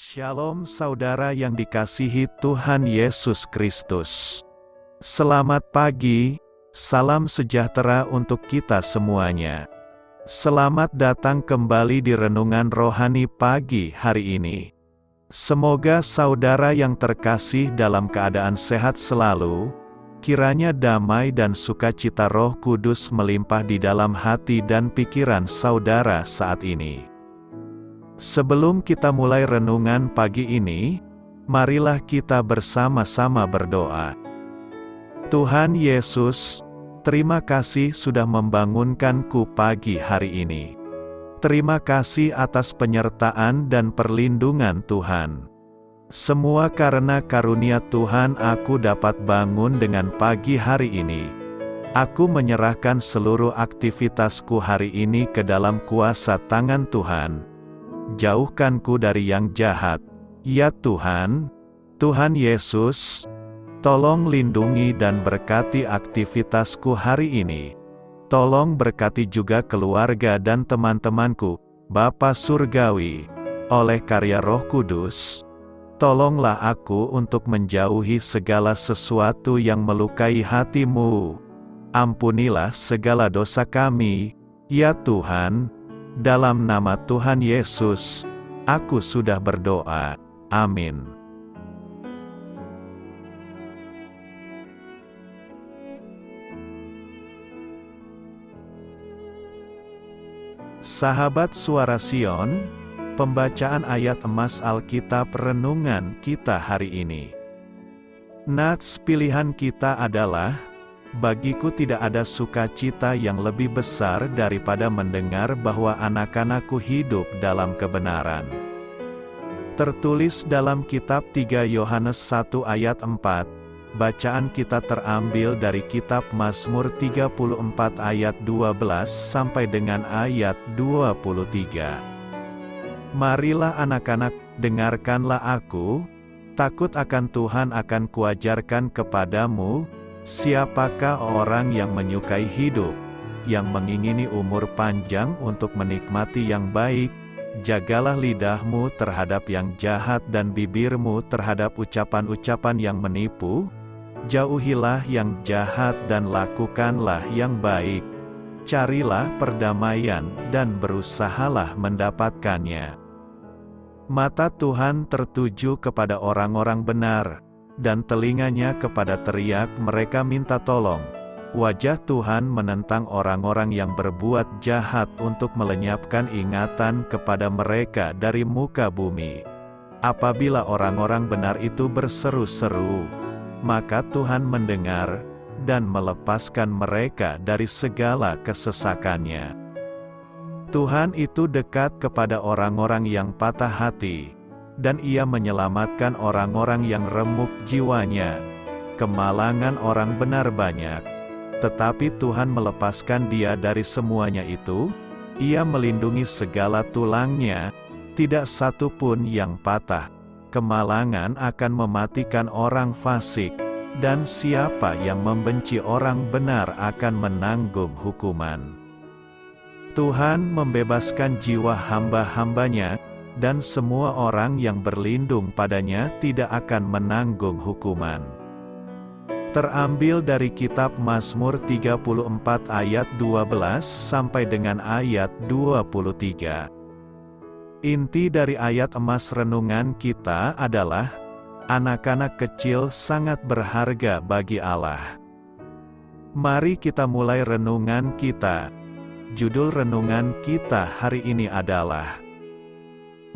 Shalom saudara yang dikasihi Tuhan Yesus Kristus. Selamat pagi, salam sejahtera untuk kita semuanya. Selamat datang kembali di Renungan Rohani pagi hari ini. Semoga saudara yang terkasih dalam keadaan sehat selalu, kiranya damai dan sukacita Roh Kudus melimpah di dalam hati dan pikiran saudara saat ini. Sebelum kita mulai renungan pagi ini, marilah kita bersama-sama berdoa. Tuhan Yesus, terima kasih sudah membangunkanku pagi hari ini. Terima kasih atas penyertaan dan perlindungan Tuhan. Semua karena karunia Tuhan aku dapat bangun dengan pagi hari ini. Aku menyerahkan seluruh aktivitasku hari ini ke dalam kuasa tangan Tuhan. Jauhkanku dari yang jahat, ya Tuhan. Tuhan Yesus, tolong lindungi dan berkati aktivitasku hari ini. Tolong berkati juga keluarga dan teman-temanku, Bapa Surgawi, oleh karya Roh Kudus. Tolonglah aku untuk menjauhi segala sesuatu yang melukai hati-Mu. Ampunilah segala dosa kami, ya Tuhan. Dalam nama Tuhan Yesus, aku sudah berdoa. Amin. Sahabat Suara Sion, pembacaan ayat emas Alkitab renungan kita hari ini. Nats pilihan kita adalah, bagiku tidak ada sukacita yang lebih besar daripada mendengar bahwa anak-anakku hidup dalam kebenaran. Tertulis dalam kitab 3 Yohanes 1 ayat 4, bacaan kita terambil dari kitab Mazmur 34 ayat 12 sampai dengan ayat 23. Marilah anak-anak, dengarkanlah aku, takut akan Tuhan akan kuajarkan kepadamu. Siapakah orang yang menyukai hidup, yang mengingini umur panjang untuk menikmati yang baik? Jagalah lidahmu terhadap yang jahat dan bibirmu terhadap ucapan-ucapan yang menipu. Jauhilah yang jahat dan lakukanlah yang baik. Carilah perdamaian dan berusahalah mendapatkannya. Mata Tuhan tertuju kepada orang-orang benar, dan telinganya kepada teriak mereka minta tolong. Wajah Tuhan menentang orang-orang yang berbuat jahat untuk melenyapkan ingatan kepada mereka dari muka bumi. Apabila orang-orang benar itu berseru-seru, maka Tuhan mendengar, dan melepaskan mereka dari segala kesesakannya. Tuhan itu dekat kepada orang-orang yang patah hati, dan Ia menyelamatkan orang-orang yang remuk jiwanya. Kemalangan orang benar banyak, tetapi Tuhan melepaskan dia dari semuanya itu. Ia melindungi segala tulangnya, tidak satu pun yang patah. Kemalangan akan mematikan orang fasik, dan siapa yang membenci orang benar akan menanggung hukuman. Tuhan membebaskan jiwa hamba-hambanya, dan semua orang yang berlindung padanya tidak akan menanggung hukuman. Terambil dari kitab Mazmur 34 ayat 12 sampai dengan ayat 23. Inti dari ayat emas renungan kita adalah, anak-anak kecil sangat berharga bagi Allah. Mari kita mulai renungan kita. Judul renungan kita hari ini adalah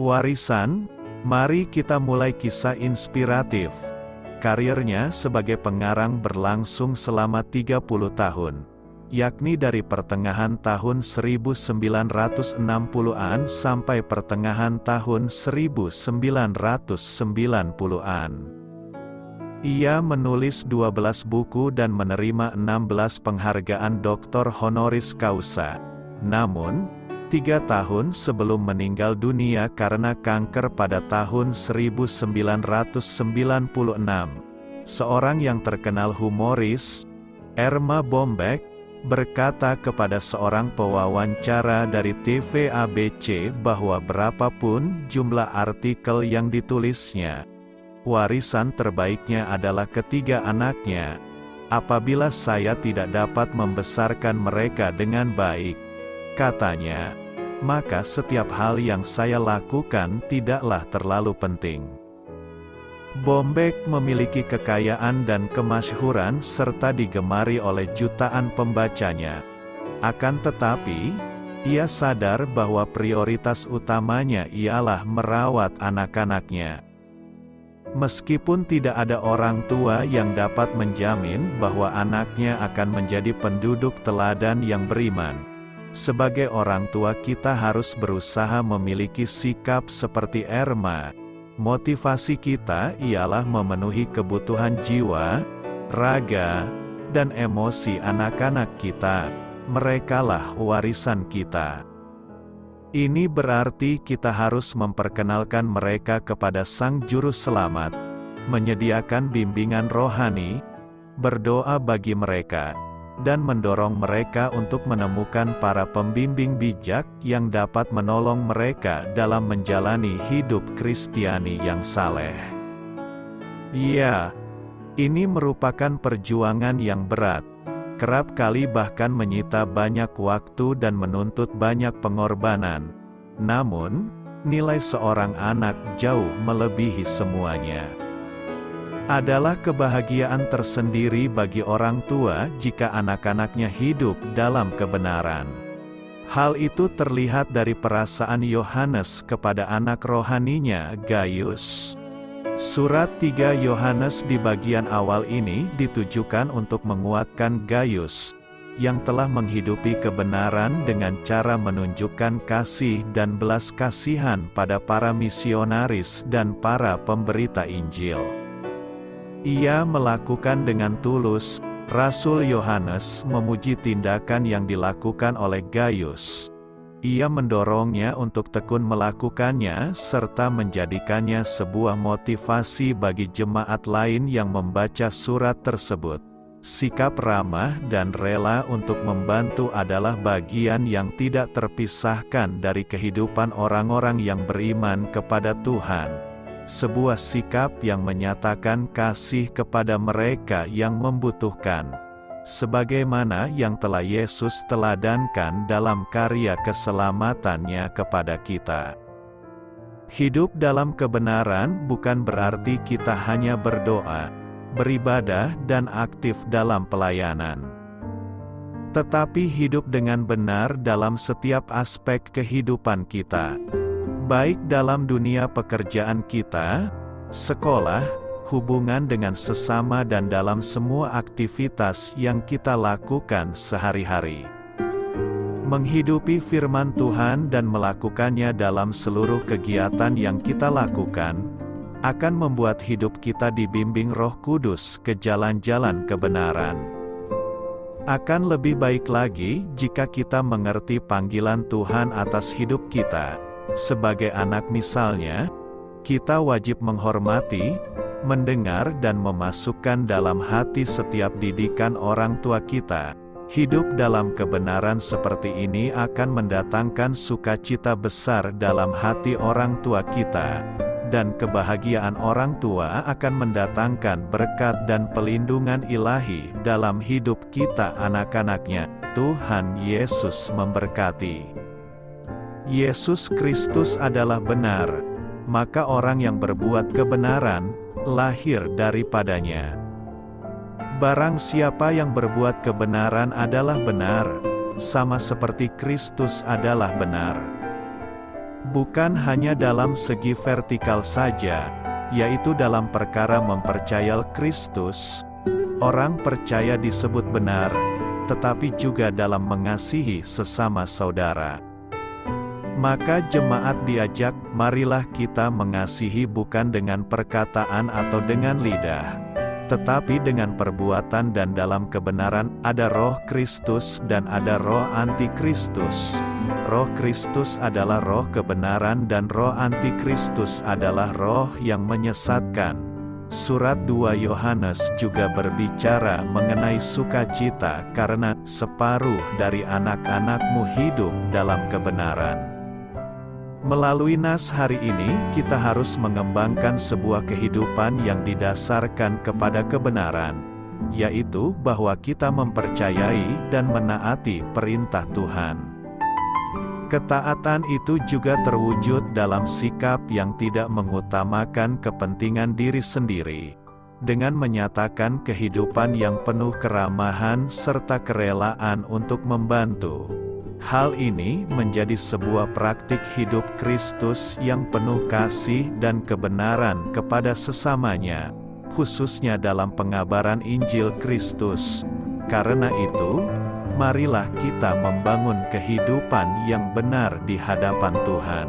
Warisan. Mari kita mulai kisah inspiratif. Karirnya sebagai pengarang berlangsung selama 30 tahun, yakni dari pertengahan tahun 1960-an sampai pertengahan tahun 1990-an. Ia menulis 12 buku dan menerima 16 penghargaan doktor honoris causa. Namun, 3 tahun sebelum meninggal dunia karena kanker pada tahun 1996, seorang yang terkenal humoris, Erma Bombeck, berkata kepada seorang pewawancara dari TV ABC bahwa berapapun jumlah artikel yang ditulisnya, warisan terbaiknya adalah ketiga anaknya. Apabila saya tidak dapat membesarkan mereka dengan baik, katanya, maka setiap hal yang saya lakukan tidaklah terlalu penting. Bombeck memiliki kekayaan dan kemasyhuran serta digemari oleh jutaan pembacanya. Akan tetapi, ia sadar bahwa prioritas utamanya ialah merawat anak-anaknya. Meskipun tidak ada orang tua yang dapat menjamin bahwa anaknya akan menjadi penduduk teladan yang beriman, sebagai orang tua kita harus berusaha memiliki sikap seperti Erma. Motivasi kita ialah memenuhi kebutuhan jiwa, raga, dan emosi anak-anak kita. Merekalah warisan kita. Ini berarti kita harus memperkenalkan mereka kepada Sang Juru Selamat, menyediakan bimbingan rohani, berdoa bagi mereka, dan mendorong mereka untuk menemukan para pembimbing bijak yang dapat menolong mereka dalam menjalani hidup Kristiani yang saleh. Ya, ini merupakan perjuangan yang berat, kerap kali bahkan menyita banyak waktu dan menuntut banyak pengorbanan. Namun, nilai seorang anak jauh melebihi semuanya. Adalah kebahagiaan tersendiri bagi orang tua jika anak-anaknya hidup dalam kebenaran. Hal itu terlihat dari perasaan Yohanes kepada anak rohaninya, Gaius. Surat 3 Yohanes di bagian awal ini ditujukan untuk menguatkan Gaius, yang telah menghidupi kebenaran dengan cara menunjukkan kasih dan belas kasihan pada para misionaris dan para pemberita Injil. Ia melakukan dengan tulus. Rasul Yohanes memuji tindakan yang dilakukan oleh Gaius. Ia mendorongnya untuk tekun melakukannya serta menjadikannya sebuah motivasi bagi jemaat lain yang membaca surat tersebut. Sikap ramah dan rela untuk membantu adalah bagian yang tidak terpisahkan dari kehidupan orang-orang yang beriman kepada Tuhan. Sebuah sikap yang menyatakan kasih kepada mereka yang membutuhkan, sebagaimana yang telah Yesus teladankan dalam karya keselamatannya kepada kita. Hidup dalam kebenaran bukan berarti kita hanya berdoa, beribadah dan aktif dalam pelayanan. Tetapi hidup dengan benar dalam setiap aspek kehidupan kita. Baik dalam dunia pekerjaan kita, sekolah, hubungan dengan sesama dan dalam semua aktivitas yang kita lakukan sehari-hari. Menghidupi firman Tuhan dan melakukannya dalam seluruh kegiatan yang kita lakukan, akan membuat hidup kita dibimbing Roh Kudus ke jalan-jalan kebenaran. Akan lebih baik lagi jika kita mengerti panggilan Tuhan atas hidup kita. Sebagai anak misalnya, kita wajib menghormati, mendengar dan memasukkan dalam hati setiap didikan orang tua kita. Hidup dalam kebenaran seperti ini akan mendatangkan sukacita besar dalam hati orang tua kita, dan kebahagiaan orang tua akan mendatangkan berkat dan pelindungan ilahi dalam hidup kita anak-anaknya. Tuhan Yesus memberkati. Yesus Kristus adalah benar, maka orang yang berbuat kebenaran, lahir daripadanya. Barang siapa yang berbuat kebenaran adalah benar, sama seperti Kristus adalah benar. Bukan hanya dalam segi vertikal saja, yaitu dalam perkara mempercayai Kristus, orang percaya disebut benar, tetapi juga dalam mengasihi sesama saudara. Maka jemaat diajak, marilah kita mengasihi bukan dengan perkataan atau dengan lidah, tetapi dengan perbuatan dan dalam kebenaran. Ada roh Kristus dan ada roh antikristus. Roh Kristus adalah roh kebenaran dan roh antikristus adalah roh yang menyesatkan. Surat 2 Yohanes juga berbicara mengenai sukacita karena separuh dari anak-anakmu hidup dalam kebenaran. Melalui nas hari ini, kita harus mengembangkan sebuah kehidupan yang didasarkan kepada kebenaran, yaitu bahwa kita mempercayai dan menaati perintah Tuhan. Ketaatan itu juga terwujud dalam sikap yang tidak mengutamakan kepentingan diri sendiri, dengan menyatakan kehidupan yang penuh keramahan serta kerelaan untuk membantu. Hal ini menjadi sebuah praktik hidup Kristus yang penuh kasih dan kebenaran kepada sesamanya, khususnya dalam pengabaran Injil Kristus. Karena itu, marilah kita membangun kehidupan yang benar di hadapan Tuhan.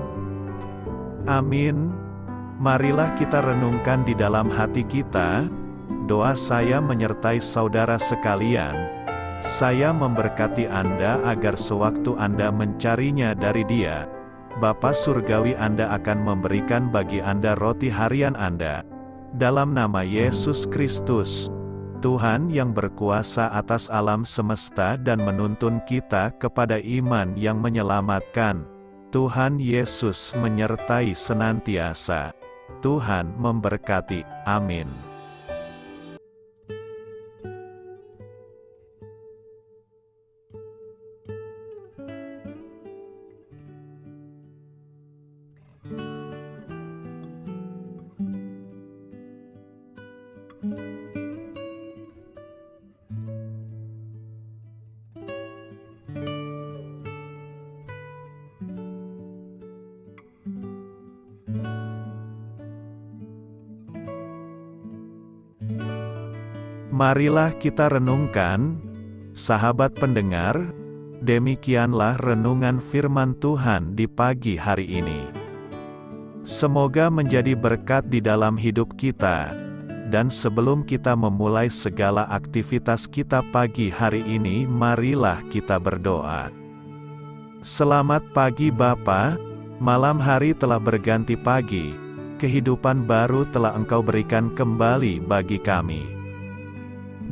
Amin. Marilah kita renungkan di dalam hati kita. Doa saya menyertai saudara sekalian. Saya memberkati Anda agar sewaktu Anda mencarinya dari Dia, Bapa Surgawi Anda akan memberikan bagi Anda roti harian Anda. Dalam nama Yesus Kristus, Tuhan yang berkuasa atas alam semesta dan menuntun kita kepada iman yang menyelamatkan, Tuhan Yesus menyertai senantiasa. Tuhan memberkati. Amin. Marilah kita renungkan, sahabat pendengar, demikianlah renungan firman Tuhan di pagi hari ini. Semoga menjadi berkat di dalam hidup kita, dan sebelum kita memulai segala aktivitas kita pagi hari ini, marilah kita berdoa. Selamat pagi Bapa, malam hari telah berganti pagi, kehidupan baru telah Engkau berikan kembali bagi kami.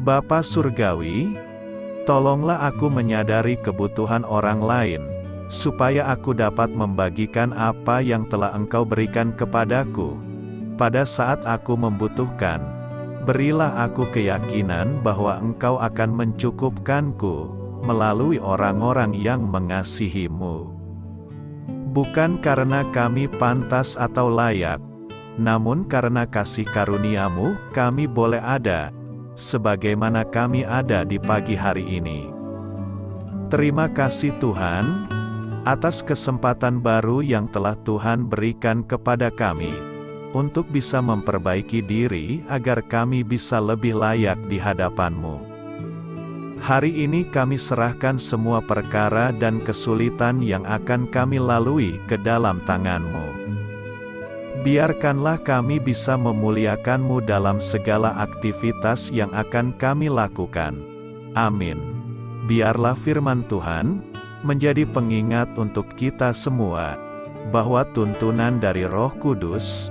Bapa Surgawi, tolonglah aku menyadari kebutuhan orang lain, supaya aku dapat membagikan apa yang telah Engkau berikan kepadaku. Pada saat aku membutuhkan, berilah aku keyakinan bahwa Engkau akan mencukupkanku, melalui orang-orang yang mengasihi-Mu. Bukan karena kami pantas atau layak, namun karena kasih karunia-Mu, kami boleh ada, sebagaimana kami ada di pagi hari ini. Terima kasih Tuhan, atas kesempatan baru yang telah Tuhan berikan kepada kami, untuk bisa memperbaiki diri agar kami bisa lebih layak di hadapan-Mu. Hari ini kami serahkan semua perkara dan kesulitan yang akan kami lalui ke dalam tangan-Mu. Biarkanlah kami bisa memuliakan-Mu dalam segala aktivitas yang akan kami lakukan. Amin. Biarlah firman Tuhan menjadi pengingat untuk kita semua, bahwa tuntunan dari Roh Kudus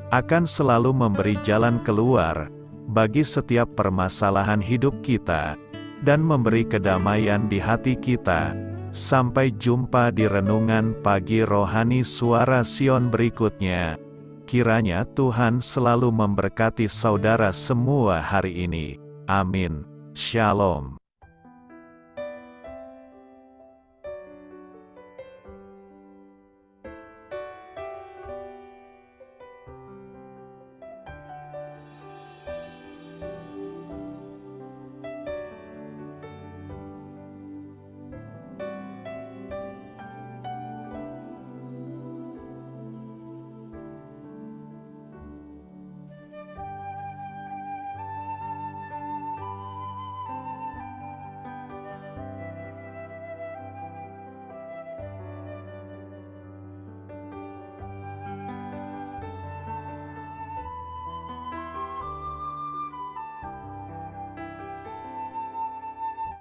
akan selalu memberi jalan keluar bagi setiap permasalahan hidup kita, dan memberi kedamaian di hati kita. Sampai jumpa di renungan pagi rohani Suara Sion berikutnya. Kiranya Tuhan selalu memberkati saudara semua hari ini. Amin. Shalom.